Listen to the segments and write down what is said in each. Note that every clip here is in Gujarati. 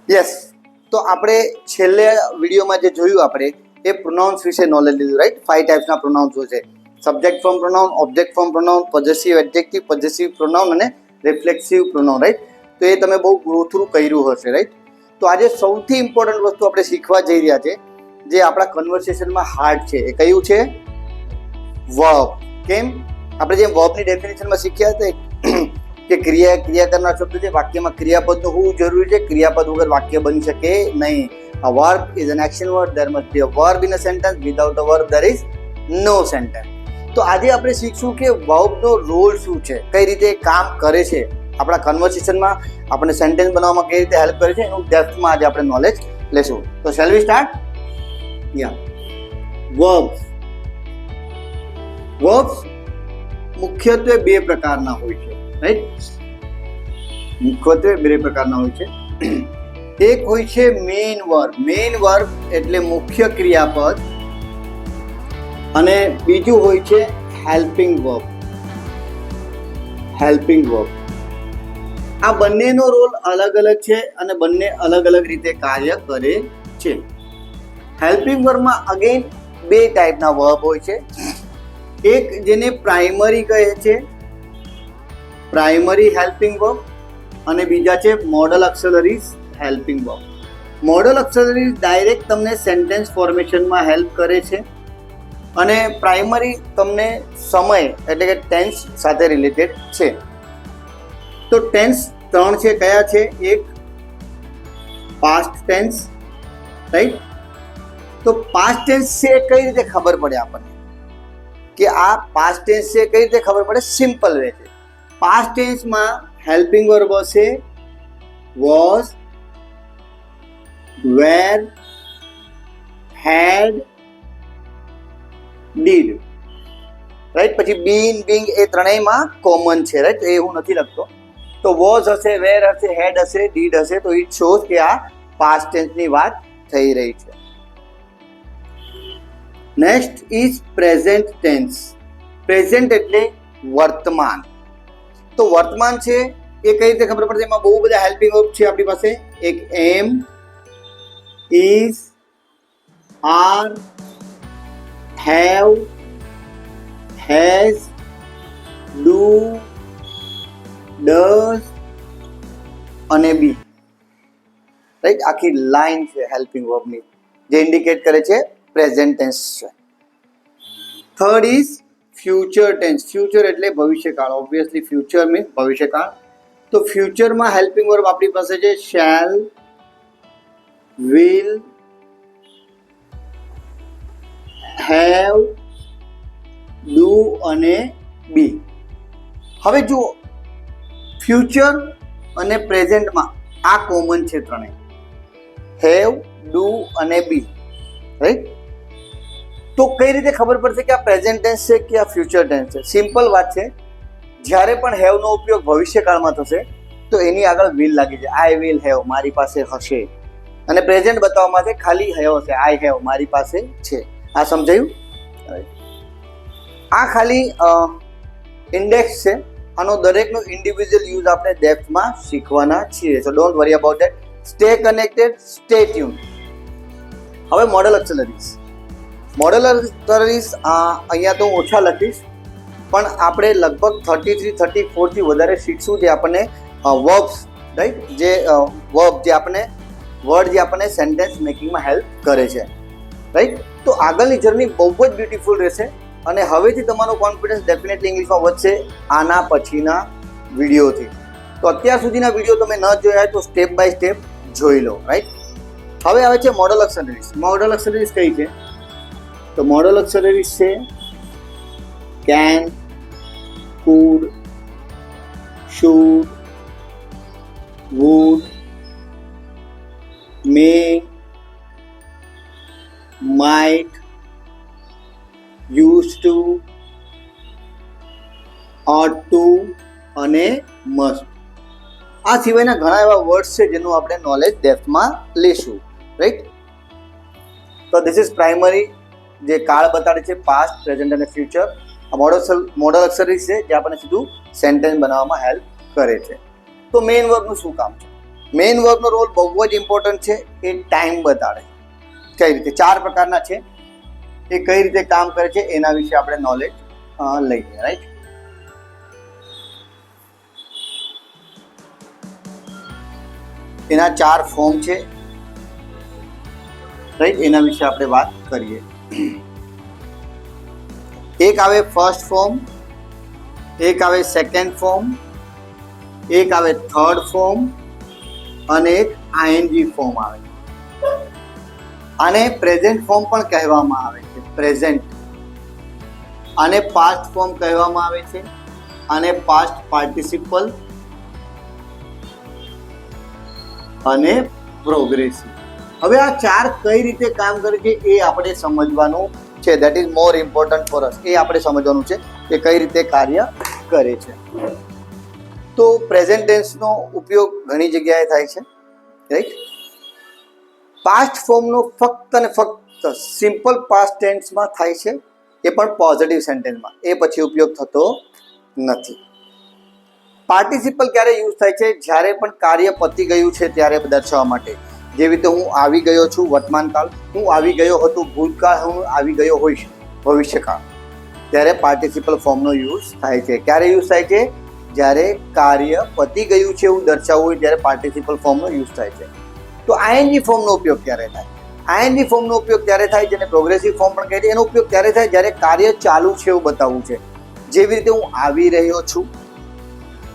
યસ, તો આપણે છેલ્લે વિડીયોમાં જે જોયું આપણે એ પ્રોનાઉન્સ વિશે નોલેજ લીધું, રાઈટ? 5 ટાઈપ્સના પ્રોનાઉન્સ હોય છે: subject form pronoun, object form pronoun, possessive adjective, possessive pronoun અને રિફ્લેક્સિવ પ્રોનાઉન, રાઈટ? તો એ તમે બહુ ગ્રો થ્રુ કર્યું હશે, રાઈટ? તો આજે સૌથી ઇમ્પોર્ટન્ટ વસ્તુ આપણે શીખવા જઈ રહ્યા છે, જે આપણા કન્વર્સેશનમાં હાર્ડ છે, એ કયું છે? વર્બ. કેમ? આપણે જેમ વર્બની ડેફિનેશનમાં શીખ્યા હતા કે ક્રિયા કરનાર શબ્દ છે, વાક્યમાં ક્રિયાપદનું હોવું જરૂરી છે, ક્રિયાપદ વગર વાક્ય બની શકે નહીં. A verb is an action word. There must be a verb in a sentence. Without a verb there is no sentence. તો આજે આપણે શીખશું કે વર્બનો રોલ શું છે, કઈ રીતે કામ કરે છે, આપણા કન્વર્સેશનમાં આપણને સેન્ટેન્સ બનાવવામાં કઈ રીતે હેલ્પ કરે છે, એનું ડેપ્થમાં આજે આપણે નોલેજ લેશું. તો shall we start? Verbs. Verbs મુખ્યત્વે બે પ્રકારના હોય છે, રાઈટ? મુખ્યત્વે બે પ્રકારના હોય છે. એક હોય છે મેઇન વર્બ. મેઇન વર્બ એટલે મુખ્ય ક્રિયાપદ, અને બીજું હોય છે હેલ્પિંગ વર્બ. Helping verb. આ બંનેનો રોલ અલગ અલગ છે અને બંને અલગ અલગ રીતે કાર્ય કરે છે. હેલ્પિંગ વર્બમાં અગેન બે ટાઈપના વર્બ હોય છે. એક જેને પ્રાઇમરી કહે છે, પ્રાઇમરી હેલ્પિંગ વર્બ, અને બીજા છે modal auxiliaries helping verb. Modal auxiliaries direct તમને સેન્ટેન્સ ફોર્મેશનમાં હેલ્પ કરે છે, અને પ્રાઇમરી તમને સમય એટલે કે ટેન્સ સાથે રિલેટેડ છે. તો ટેન્સ ત્રણ છે. કયા છે? એક પાસ્ટ ટેન્સ, રાઈટ? તો પાસ્ટ ટેન્સ છે કઈ રીતે ખબર પડે આપણને કે આ પાસ્ટ ટેન્સ છે? કઈ રીતે ખબર પડે? સિમ્પલ વે છે. પાસ્ટ ટેન્સમાં હેલ્પિંગ વર્બ હશે was, were, had, did, right? પછી બીન, બિંગ એ ત્રણેયમાં કોમન છે, રાઈટ? એ હું નથી લખતો. તો વોઝ હશે, વેર હશે, હેડ હશે, ડીડ હશે, તો ઇટ શોઝ કે આ પાસ્ટ ટેન્સની વાત થઈ રહી છે. Next is present tense. Present એટલે વર્તમાન. તો વર્તમાન છે એ કઈ રીતે ખબર પડશે? એમાં બહુ બધા હેલ્પિંગ વર્બ છે આપણી પાસે. એક am, is, are, have, has, do, does અને બી, રાઈટ? આખી લાઈન છે હેલ્પિંગ વર્બની જે ઇન્ડિકેટ કરે છે પ્રેઝન્ટ ટેન્સ છે. Third is future tense. Future એટલે ભવિષ્યકાળ. ઓબ્વિયસલી ફ્યુચર મીન્સ ભવિષ્યકાળ. તો ફ્યુચરમાં હેલ્પિંગ વર્બ આપણી પાસે છે શેલ, વિલ, હેવ, ડુ અને બી. હવે જુઓ, ફ્યુચર અને પ્રેઝન્ટમાં આ કોમન છે ત્રણેય: હેવ, ડુ અને બી, રાઈટ? તો કઈ રીતે ખબર પડશે કે આ પ્રેઝન્ટ ટેન્સ છે કે આ ફ્યુચર ટેન્સ છે? સિમ્પલ વાત છે. જ્યારે પણ હેવનો ઉપયોગ ભવિષ્યકાળમાં થશે તો એની આગળ વિલ લાગી જાય. આઈ વિલ હેવ, મારી પાસે હશે. અને પ્રેઝન્ટ બતાવવા માટે ખાલી હેવ હશે, આઈ હેવ, મારી પાસે છે. આ સમજાયું? આ ખાલી ઇન્ડેક્સ છે. આનો દરેકનો ઇન્ડિવિજ્યુઅલ યુઝ આપણે ડેપ્થમાં શીખવાના છીએ. સો don't worry about that. Stay connected, stay tune. હવે મોડલ ઓક્સિલરીઝ. મોડલ ઓક્સિલરીઝ અહીંયા તો હું ઓછા લખીશ, પણ આપણે લગભગ 33-34થી વધારે શીખશું, જે આપણને વર્બ્સ, રાઈટ? જે વર્બ જે આપણને વર્ડ જે આપણને સેન્ટેન્સ મેકિંગમાં હેલ્પ કરે છે, રાઈટ? તો આગળની જર્ની બહુ જ બ્યુટીફુલ રહેશે, અને હવેથી તમારો કોન્ફિડન્સ ડેફિનેટલી ઇંગ્લિશમાં વધશે આના પછીના વિડીયોથી. તો અત્યાર સુધીના વિડીયો તમે ન જોયા હોય તો સ્ટેપ બાય સ્ટેપ જોઈ લો, રાઈટ? હવે આવે છે મોડલ ઓક્સિલરીઝ. મોડલ ઓક્સિલરીઝ કઈ છે? તો મોડલ ઓક્સિલરીઝ છે can, could, should, would, may, might, use to, ought to અને મસ્ટ. આ સિવાયના ઘણા એવા વર્ડ્સ છે જેનું આપણે નોલેજ ડેપ્થમાં લેશું, રાઈટ? તો ધીસ ઇઝ પ્રાઇમરી, જે કાળ બતાડે છે પાસ્ટ, પ્રેઝન્ટ અને ફ્યુચર. આ મોડલ ઓક્સિલરીઝ છે જે આપણને સીધું સેન્ટેન્સ બનાવવામાં હેલ્પ કરે છે. તો મેઇન વર્બનું શું કામ છે? મેઇન વર્બનો રોલ બહુ જ ઇમ્પોર્ટન્ટ છે. એ ટાઈમ બતાડે કઈ રીતે, 4 પ્રકારના છે, એ કઈ રીતે કામ કરે છે એના વિશે આપણે નોલેજ લઈએ. રાઈટ, એના 4 ફોર્મ છે. રાઈટ, એના વિશે આપણે વાત કરીએ. એક આવે ફર્સ્ટ ફોર્મ, એક આવે સેકન્ડ ફોર્મ, એક આવે થર્ડ ફોર્મ અને એક આઈએનજી ફોર્મ આવે. આને પ્રેઝન્ટ ફોર્મ પણ કહેવામાં આવે છે. પ્રેઝન્ટ, આને પાસ્ટ ફોર્મ કહેવામાં આવે છે, આને પાસ્ટ પાર્ટિસિપલ અને પ્રોગ્રેસિવ. હવે આ 4 કઈ રીતે કામ કરે છે એ આપણે સમજવાનું છે. That is more important for us. એ આપણે સમજવાનું છે કે કઈ રીતે કાર્ય કરે છે. તો પ્રેઝન્ટ ટેન્સનો ઉપયોગ ઘણી જગ્યાએ થાય છે. રાઈટ, પાસ્ટ ફોર્મનો ફક્ત અને ફક્ત સિમ્પલ પાસ્ટ ટેન્સમાં થાય છે, એ પણ પોઝિટિવ સેન્ટેન્સમાં. એ પછી ઉપયોગ થતો નથી. પાર્ટિસિપલ ક્યારે યુઝ થાય છે? જ્યારે પણ કાર્ય પતી ગયું છે ત્યારે દર્શાવવા માટે. જેવી રીતે હું આવી ગયો છું, વર્તમાનકાળ. હું આવી ગયો હતો, ભૂતકાળ. હું આવી ગયો હોઈશ, ભવિષ્યકાળ. ત્યારે પાર્ટિસિપલ ફોર્મનો યુઝ થાય છે. ક્યારે યુઝ થાય છે? જ્યારે કાર્ય પતી ગયું છે એવું દર્શાવવું હોય ત્યારે પાર્ટિસિપલ ફોર્મનો યુઝ થાય છે. તો આઈએનજી ફોર્મનો ઉપયોગ ક્યારે થાય? આઈએનજી ફોર્મનો ઉપયોગ ત્યારે થાય, જેને પ્રોગ્રેસિવ ફોર્મ પણ કહે છે. એનો ઉપયોગ ત્યારે થાય જ્યારે કાર્ય ચાલુ છે એવું બતાવવું છે. જેવી રીતે હું આવી રહ્યો છું,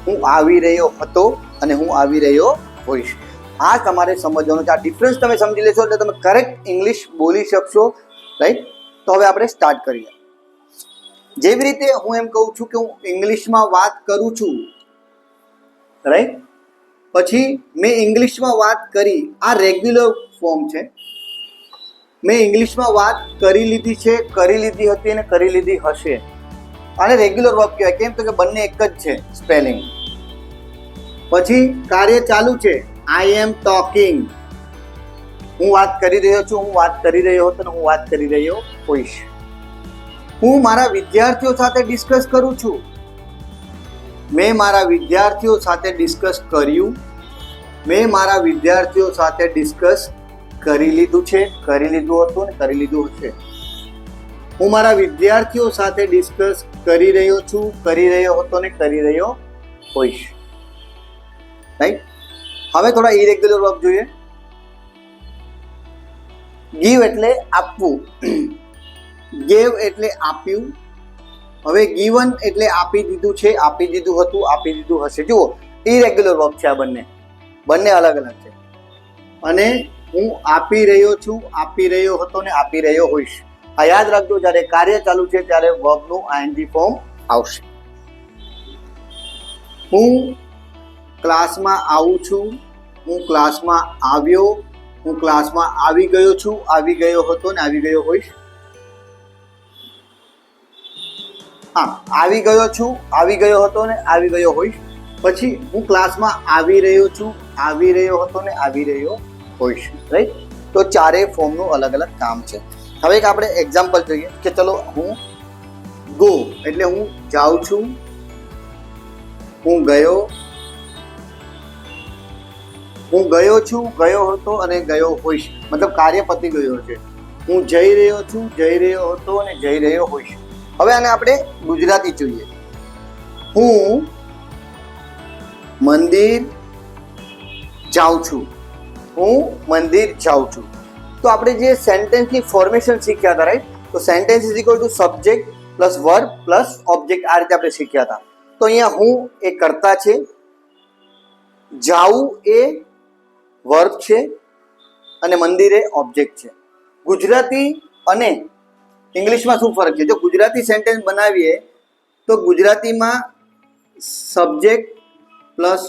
હું આવી રહ્યો હતો અને હું આવી રહ્યો હોઈશ. આ તમારે સમજવાનું છે. આ ડિફરન્સ તમે સમજી લેશો એટલે તમે કરેક્ટ ઇંગ્લિશ બોલી શકશો. રાઈટ, તો હવે આપણે સ્ટાર્ટ કરીએ. જેવી રીતે હું એમ કહું છું કે હું ઇંગ્લિશમાં વાત કરું છું. રાઈટ, પછી મેં ઇંગ્લિશમાં વાત કરી. આ રેગ્યુલર ફોર્મ છે. મેં ઇંગ્લિશમાં વાત કરી લીધી છે, કરી લીધી હતી અને કરી લીધી હશે. આને રેગ્યુલર વર્બ કહેવાય. કેમ? તો કે બંને એક જ છે સ્પેલિંગ. પછી કાર્ય ચાલુ છે. આઈ એમ ટોકિંગ. હું વાત કરી રહ્યો છું, હું વાત કરી રહ્યો હતો અને હું વાત કરી રહ્યો હોઈશ. હું મારા વિદ્યાર્થીઓ સાથે ડિસ્કસ કરું છું. મેં મારા વિદ્યાર્થીઓ સાથે ડિસ્કસ કર્યું. મેં મારા વિદ્યાર્થીઓ સાથે ડિસ્કસ કરી લીધું છે, કરી લીધું હતું અને કરી લીધું હશે. હું મારા વિદ્યાર્થીઓ સાથે ડિસ્કસ કરી રહ્યો છું, કરી રહ્યો હતો ને કરી રહ્યો હોઈશ. રાઈટ, હવે થોડા ઇરેગ્યુલર વર્બ જોઈએ. ગીવ એટલે આપવું, ગેવ એટલે આપ્યું. હવે ગીવન એટલે આપી દીધું છે, આપી દીધું હતું, આપી દીધું હશે. જુઓ, ઇરેગ્યુલર વર્બ છે. આ બંને અલગ અલગ છે. અને હું આપી રહ્યો છું, આપી રહ્યો હતો ને આપી રહ્યો હોઈશ. આ યાદ રાખજો, જ્યારે કાર્ય ચાલુ છે ત્યારે વર્બનું આઈએનજી ફોર્મ આવશે. હું ક્લાસમાં આવું છું, હું ક્લાસમાં આવ્યો, હું ક્લાસમાં આવી ગયો છું, આવી ગયો હતો ને આવી ગયો હોઈશ. હા, આવી ગયો છું, આવી ગયો હતો ને આવી ગયો હોઈશ. પછી હું ક્લાસમાં આવી રહ્યો છું, આવી રહ્યો હતો ને આવી રહ્યો હોઈશ. રાઈટ, તો 4 ફોર્મનું અલગ અલગ કામ છે. હવે એક આપણે એક્ઝામ્પલ જોઈએ કે ચલો, હું ગો એટલે હું જાઉં છું, હું ગયો, હું ગયો છું, ગયો હતો અને ગયો હોઈશ. મતલબ કાર્ય પતી ગયો છે. હું જઈ રહ્યો છું, જઈ રહ્યો હતો અને જઈ રહ્યો હોઈશ. હવે આને આપણે ગુજરાતી જોઈએ. હું મંદિર જાઉં છું, હું મંદિર જાઉં છું. તો આપણે જે સેન્ટેન્સની ફોર્મેશન શીખ્યા હતા, રાઈટ, તો sentence is equal to subject plus verb plus object. આ રીતે આપણે શીખ્યા હતા. તો અહીંયા હું એ કર્તા છે, જાઉં એ વર્બ છે અને મંદિર એ ઓબ્જેક્ટ છે. ગુજરાતી અને ઇંગ્લિશમાં શું ફરક છે? જો ગુજરાતી સેન્ટેન્સ બનાવીએ તો ગુજરાતીમાં subject plus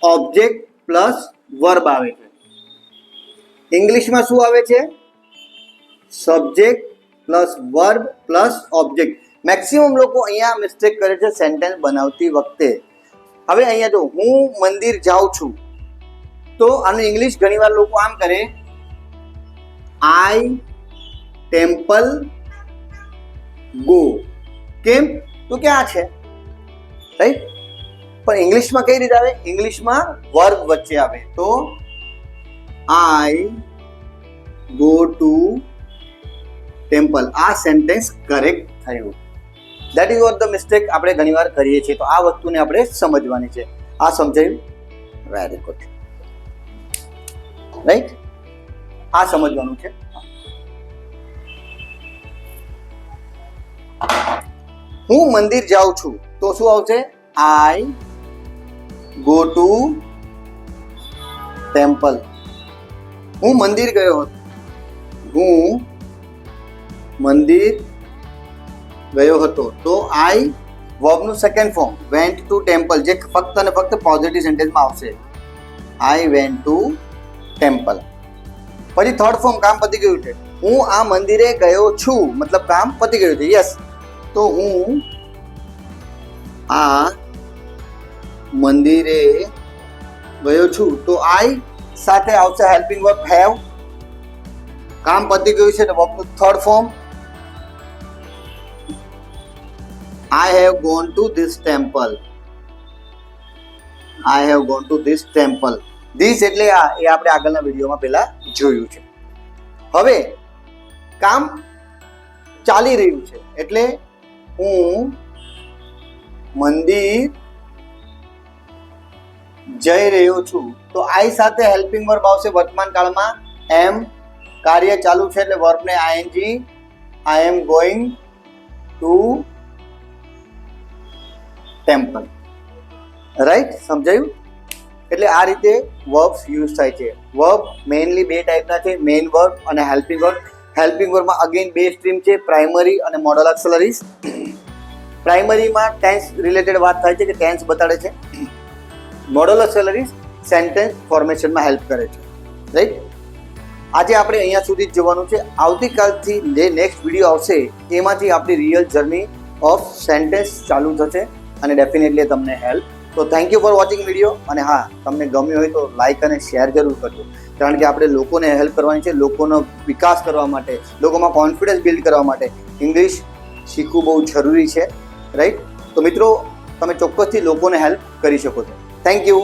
object plus verb આવે છે. ઇંગ્લિશમાં શું આવે છે? Subject plus verb plus object. Maximum લોકો અહીંયા મિસ્ટેક કરે છે સેન્ટેન્સ બનાવતી વખતે. હવે અહીંયા જો હું મંદિર જાઉં છું, તો આનું ઇંગ્લિશ ઘણીવાર લોકો આમ કરે, આઈ ટેમ્પલ ગો. કેમ? તો કે આ છે, રાઈટ. પણ ઇંગ્લિશમાં કઈ રીતે આવે? ઇંગ્લિશમાં વર્બ વચ્ચે આવે. તો આઈ ગો ટુ ટેમ્પલ. આ સેન્ટેન્સ કરેક્ટ થયું. That is what the mistake આપણે ઘણીવાર કરીએ છીએ. તો આ વસ્તુને આપણે સમજવાની છે. આ સમજાયું? Very good. રાઈટ, આ સમજવાનું છે. હું મંદિર જાઉં છું તો શું આવશે? I go to temple. હું મંદિર ગયો હતો. હું મંદિર ગયો હતો તો આઈ વર્બનું second form went to temple, જે ફક્ત અને ફક્ત પોઝિટિવ સેન્ટેન્સમાં આવશે. I went to temple. પછી થર્ડ ફોર્મ કામ પતી ગયું છે. હું આ મંદિરે ગયો છું, મતલબ કામ પતી ગયું છે. યસ, તો હું આ મંદિરે ગયો છું તો આઈ સાથે આવશે હેલ્પિંગ વર્બ હેવ. કામ પતી ગયું છે તો વર્બનું third form I have gone to this temple. I have gone to this temple. This એટલે આ એ આપણે આગળના વિડીયોમાં પહેલા જોયું છે. હવે કામ ચાલી રહ્યું છે એટલે હું મંદિર જઈ રહ્યો છું તો આઈ સાથે હેલ્પિંગ વર્બ આવશે વર્તમાન કાળમાં. એમ કાર્ય ચાલુ છે એટલે વર્બને ING I am going to temple. Right, સમજાયું? એટલે આ રીતે વર્બ્સ યુઝ થાય છે. વર્બ મેઇનલી બે ટાઈપના છે, મેઇન વર્બ અને હેલ્પિંગ વર્બ. હેલ્પિંગ વર્બમાં અગેન બે સ્ટ્રીમ છે, પ્રાઇમરી અને મોડલ ઓક્સિલરીઝ. પ્રાઇમરીમાં ટેન્સ રિલેટેડ વાત થાય છે કે ટેન્સ બતાડે છે. મોડલ ઓક્સિલરીઝ સેન્ટેન્સ ફોર્મેશનમાં હેલ્પ કરે છે. રાઈટ, આજે આપણે અહીંયા સુધી જ જવાનું છે. આવતીકાલથી જે નેક્સ્ટ વિડીયો આવશે એમાંથી આપણી રિયલ જર્ની ઓફ સેન્ટેન્સ ચાલુ થશે અને ડેફિનેટલી તમને હેલ્પ. તો thank you for watching video. અને હા, તમને ગમ્યું હોય તો લાઇક અને શેર જરૂર કરજો, કારણ કે આપણે લોકોને હેલ્પ કરવાની છે, લોકોનો વિકાસ કરવા માટે, લોકોમાં કોન્ફિડન્સ બિલ્ડ કરવા માટે ઇંગ્લિશ શીખવું બહુ જરૂરી છે. રાઈટ, તો મિત્રો તમે ચોક્કસથી લોકોને હેલ્પ કરી શકો છો. Thank you.